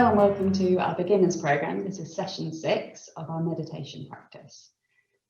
and welcome to our beginners program. This is session 6 of our meditation practice.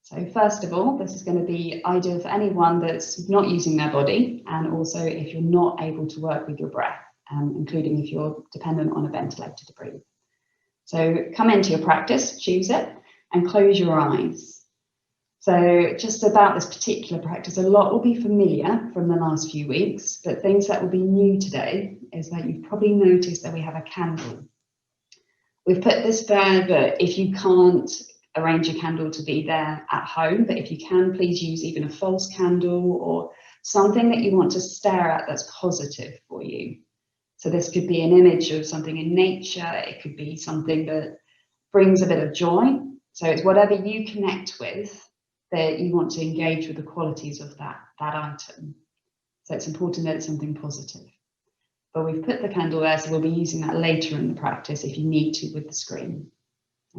So first of all, this is going to be ideal for anyone that's not using their body, and also if you're not able to work with your breath, including if you're dependent on a ventilator to breathe. So come into your practice, choose it, and close your eyes. So just about this particular practice, a lot will be familiar from the last few weeks, but things that will be new today is that you've probably noticed that we have a candle. We've put this there, but if you can't arrange a candle to be there at home, but if you can, please use even a false candle or something that you want to stare at that's positive for you. So this could be an image of something in nature, it could be something that brings a bit of joy. So it's whatever you connect with that you want to engage with the qualities of that item. So it's important that it's something positive. But we've put the candle there, so we'll be using that later in the practice if you need to with the screen.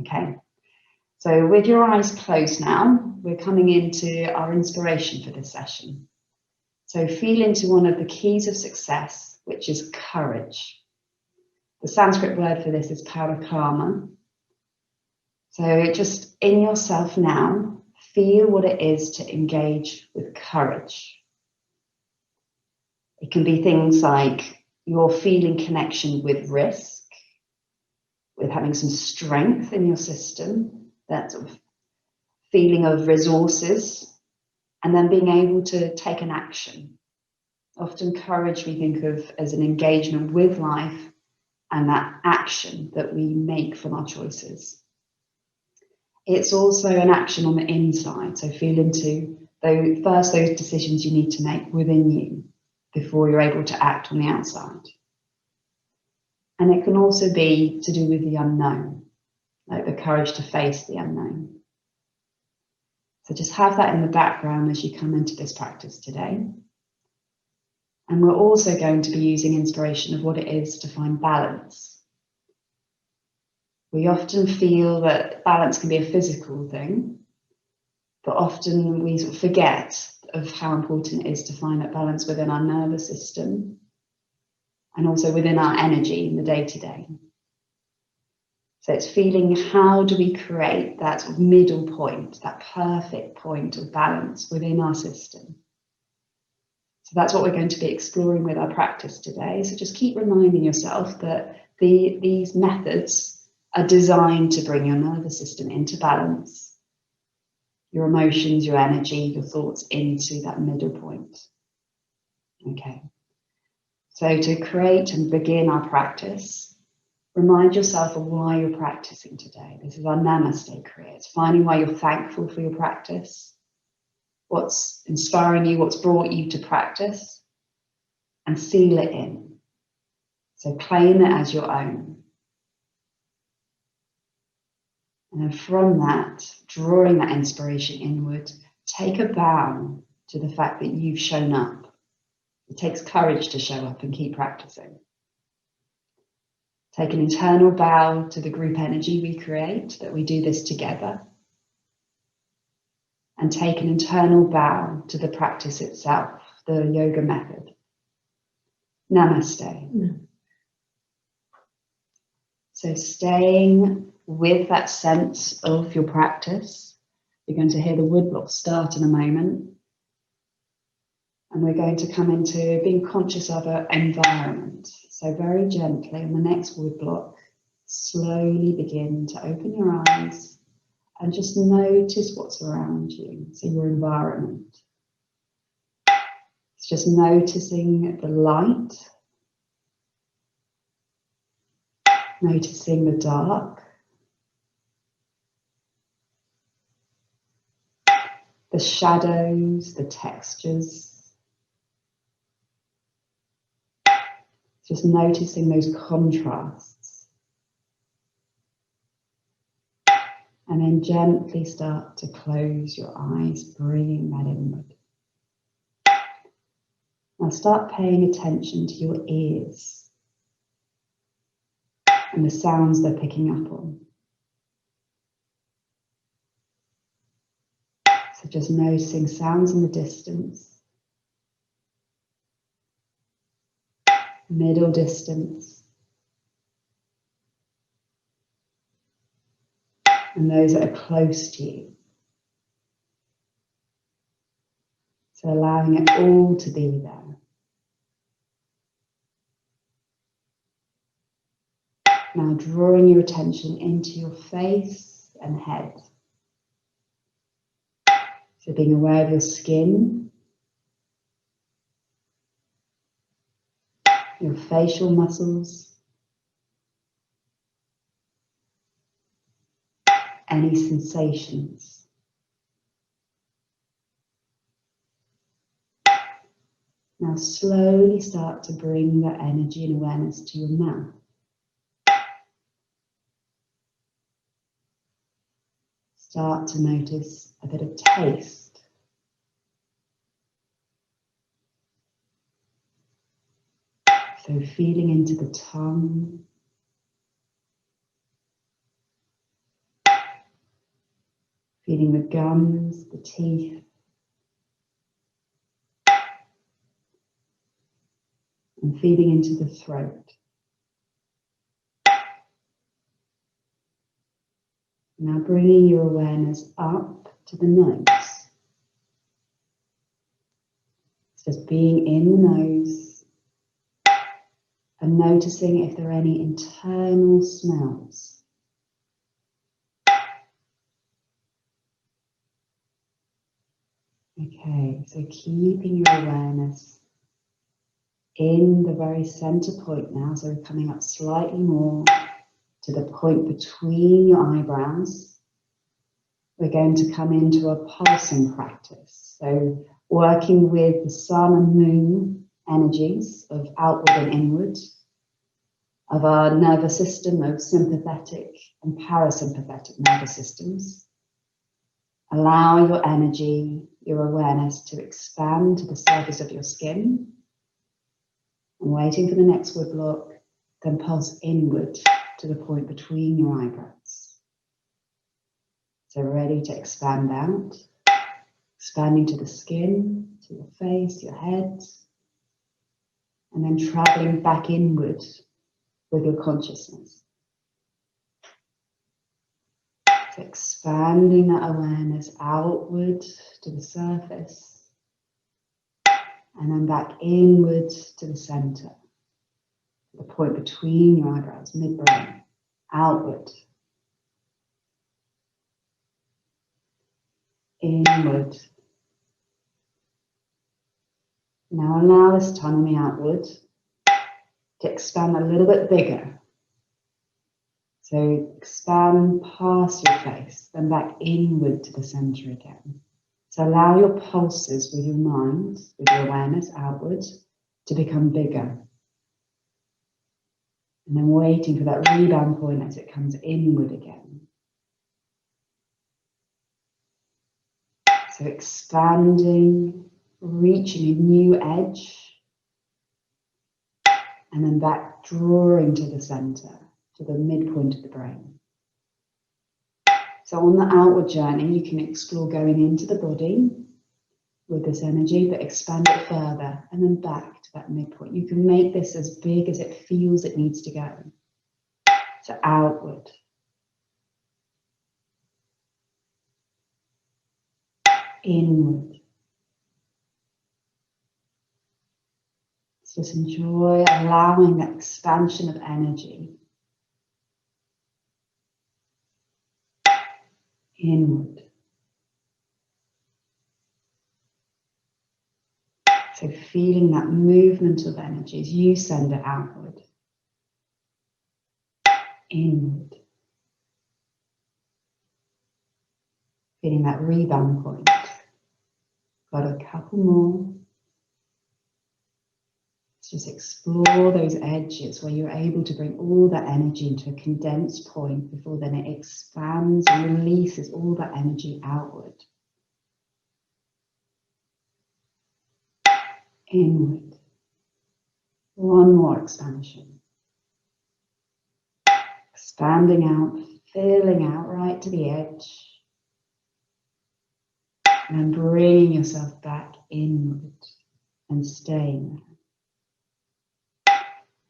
Okay, so with your eyes closed now, we're coming into our inspiration for this session. So feel into one of the keys of success, which is courage. The Sanskrit word for this is parakrama. So just in yourself now, feel what it is to engage with courage. It can be things like you're feeling connection with risk, with having some strength in your system, that sort of feeling of resources, and then being able to take an action. Often courage we think of as an engagement with life and that action that we make from our choices. It's also an action on the inside, so feel into those decisions you need to make within you before you're able to act on the outside. And it can also be to do with the unknown, like the courage to face the unknown. So just have that in the background as you come into this practice today. And we're also going to be using inspiration of what it is to find balance. We often feel that balance can be a physical thing, but often we sort of forget of how important it is to find that balance within our nervous system and also within our energy in the day-to-day. So it's feeling, how do we create that sort of middle point, that perfect point of balance within our system? So that's what we're going to be exploring with our practice today. So just keep reminding yourself that these methods are designed to bring your nervous system into balance, your emotions, your energy, your thoughts into that middle point. Okay, so to create and begin our practice, remind yourself of why you're practicing today. This is our Namaste Kriya. It's finding why you're thankful for your practice, what's inspiring you, what's brought you to practice, and seal it in. So claim it as your own. And then from that, drawing that inspiration inward, take a bow to the fact that you've shown up. It takes courage to show up and keep practicing. Take an internal bow to the group energy we create, that we do this together. And take an internal bow to the practice itself, the yoga method. Namaste. Mm. So staying with that sense of your practice, you're going to hear the woodblock start in a moment. And we're going to come into being conscious of our environment. So very gently on the next woodblock, slowly begin to open your eyes and just notice what's around you. So your environment. It's just noticing the light, noticing the dark, the shadows, the textures. Just noticing those contrasts. And then gently start to close your eyes, bringing that inward. Now start paying attention to your ears and the sounds they're picking up on. So just noticing sounds in the distance, middle distance, and those that are close to you. So allowing it all to be there. Now drawing your attention into your face and head. So being aware of your skin, your facial muscles, any sensations. Now slowly start to bring that energy and awareness to your mouth. Start to notice a bit of taste. So feeding into the tongue. Feeding the gums, the teeth. And feeding into the throat. Now bringing your awareness up to the nose. It's just being in the nose and noticing if there are any internal smells. Okay, so keeping your awareness in the very center point now, so we're coming up slightly more to the point between your eyebrows. We're going to come into a pulsing practice. So working with the sun and moon energies of outward and inward, of our nervous system, of sympathetic and parasympathetic nervous systems. Allow your energy, your awareness to expand to the surface of your skin. And waiting for the next wood block, then pulse inward to the point between your eyebrows. So ready to expand out, expanding to the skin, to your face, your head, and then traveling back inward with your consciousness. So expanding that awareness outward to the surface, and then back inward to the center, the point between your eyebrows, midbrain, outward, inward. Now allow this tummy outward to expand a little bit bigger. So expand past your face, then back inward to the center again. So allow your pulses with your mind, with your awareness outward, to become bigger. And then waiting for that rebound point as it comes inward again. So expanding, reaching a new edge, and then back drawing to the center, to the midpoint of the brain. So on the outward journey, you can explore going into the body with this energy, but expand it further and then back to that midpoint. You can make this as big as it feels it needs to go. So outward. Inward. So just enjoy allowing that expansion of energy. Inward. So feeling that movement of energy as you send it outward. Inward. Feeling that rebound point. Got a couple more. Just explore those edges where you're able to bring all that energy into a condensed point before then it expands and releases all that energy outward. Inward. One more expansion. Expanding out, filling out right to the edge. And then bringing yourself back inward and staying there.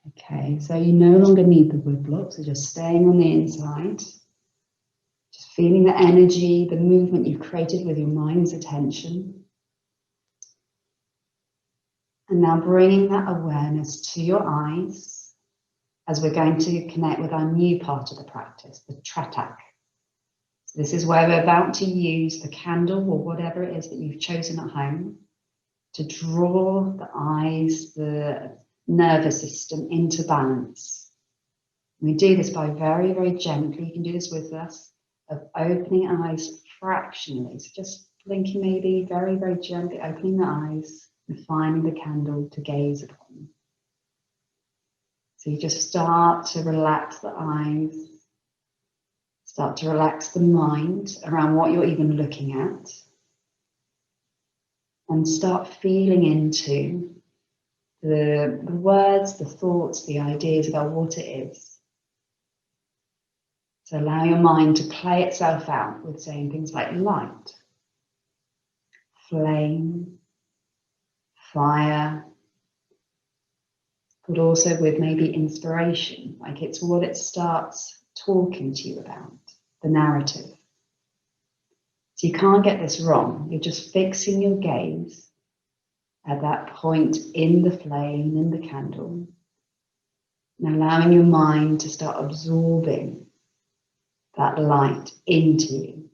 Okay, so you no longer need the wood block, so just staying on the inside. Just Feeling the energy, the movement you've created with your mind's attention. And now bringing that awareness to your eyes as we're going to connect with our new part of the practice, the tratak. So this is where we're about to use the candle or whatever it is that you've chosen at home to draw the eyes, the nervous system into balance. We do this by very, very gently, you can do this with us, of opening eyes fractionally. So just blinking maybe, very, very gently opening the eyes and finding the candle to gaze upon. So you just start to relax the eyes, start to relax the mind around what you're even looking at, and start feeling into the words, the thoughts, the ideas about what it is. So allow your mind to play itself out with saying things like light, flame, fire, but also with maybe inspiration, like it's what it starts talking to you about, the narrative. So you can't get this wrong. You're just fixing your gaze at that point in the flame, in the candle, and allowing your mind to start absorbing that light into you.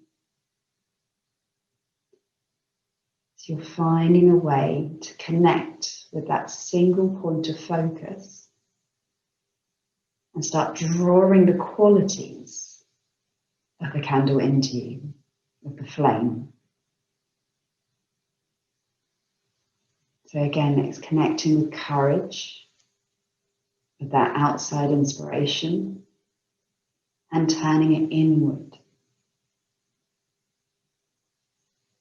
So you're finding a way to connect with that single point of focus and start drawing the qualities of the candle into you, of the flame. So again, it's connecting with courage, with that outside inspiration, and turning it inward.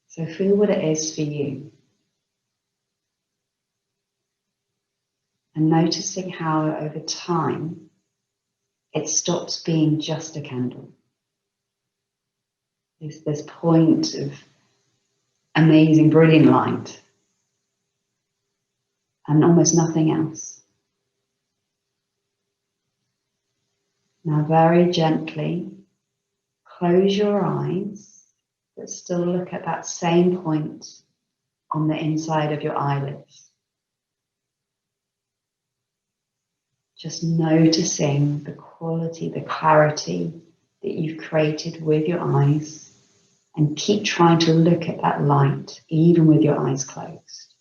So feel what it is for you. And noticing how over time, it stops being just a candle. There's this point of amazing, brilliant light and almost nothing else. Now very gently, close your eyes, but still look at that same point on the inside of your eyelids. Just noticing the quality, the clarity that you've created with your eyes, and keep trying to look at that light even with your eyes closed.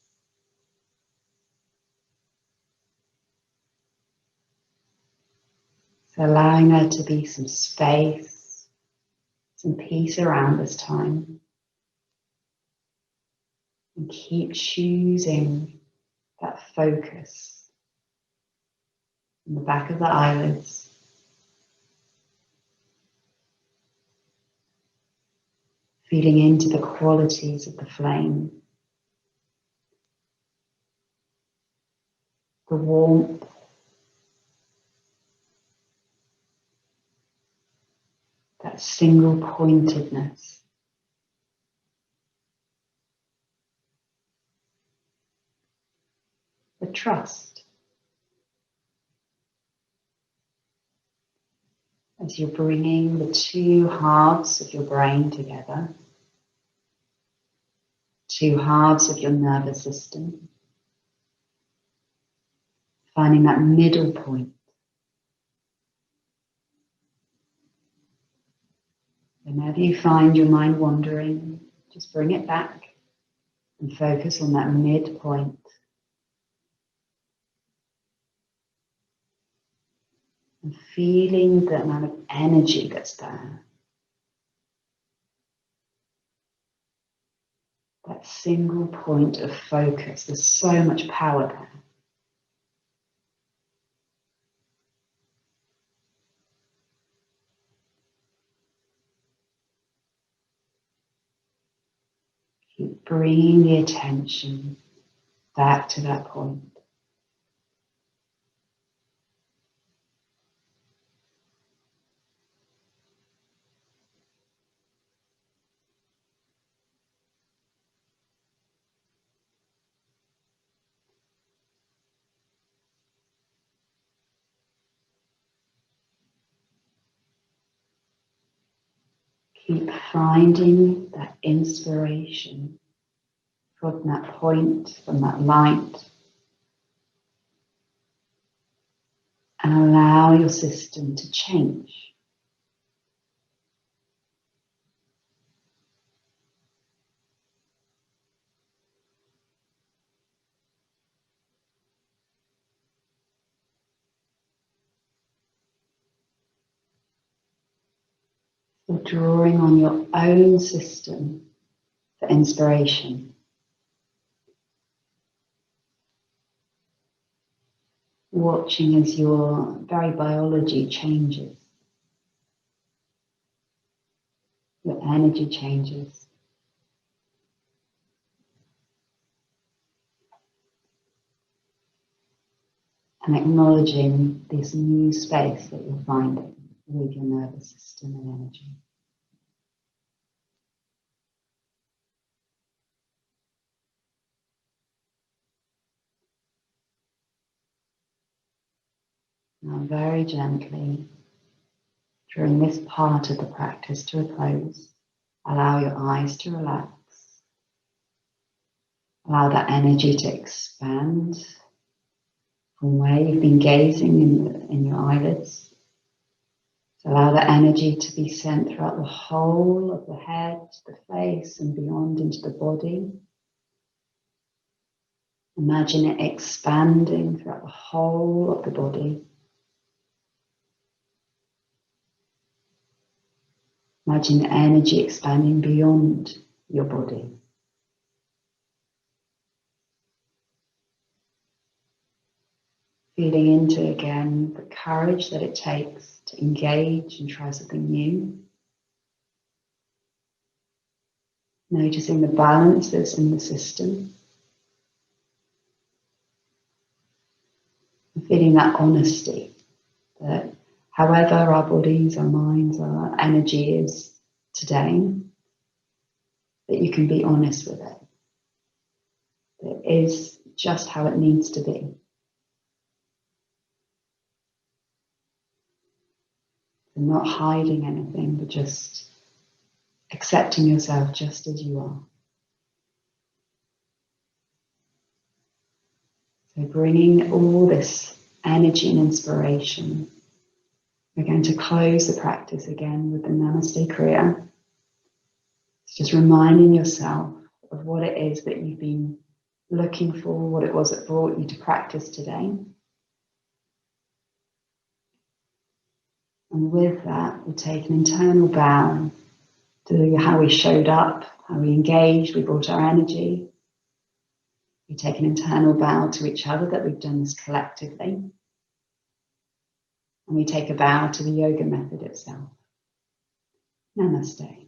So allowing there to be some space, some peace around this time. And keep choosing that focus in the back of the eyelids. Feeling into the qualities of the flame. The warmth. That single pointedness. The trust. As you're bringing the two halves of your brain together. Two halves of your nervous system. Finding that middle point. Whenever you find your mind wandering, just bring it back and focus on that midpoint. And feeling the amount of energy that's there. That single point of focus, there's so much power there. Keep bringing the attention back to that point. Keep finding that inspiration from that point, from that light, and allow your system to change. So drawing on your own system for inspiration. Watching as your very biology changes. Your energy changes. And acknowledging this new space that you're finding with your nervous system and energy. Now very gently, drawing this part of the practice to a close, allow your eyes to relax. Allow that energy to expand from where you've been gazing in your eyelids. So allow that energy to be sent throughout the whole of the head, the face, and beyond into the body. Imagine it expanding throughout the whole of the body. Imagine the energy expanding beyond your body. Feeling into again the courage that it takes to engage and try something new. Noticing the balance that's in the system. And feeling that honesty that however our bodies, our minds, our energy is today, that you can be honest with it. It is just how it needs to be. And not hiding anything, but just accepting yourself just as you are. So bringing all this energy and inspiration, we're going to close the practice again with the Namaste Kriya. It's just reminding yourself of what it is that you've been looking for, what it was that brought you to practice today. And with that, we'll take an internal bow to how we showed up, how we engaged, we brought our energy. We take an internal bow to each other that we've done this collectively. And we take a bow to the yoga method itself. Namaste.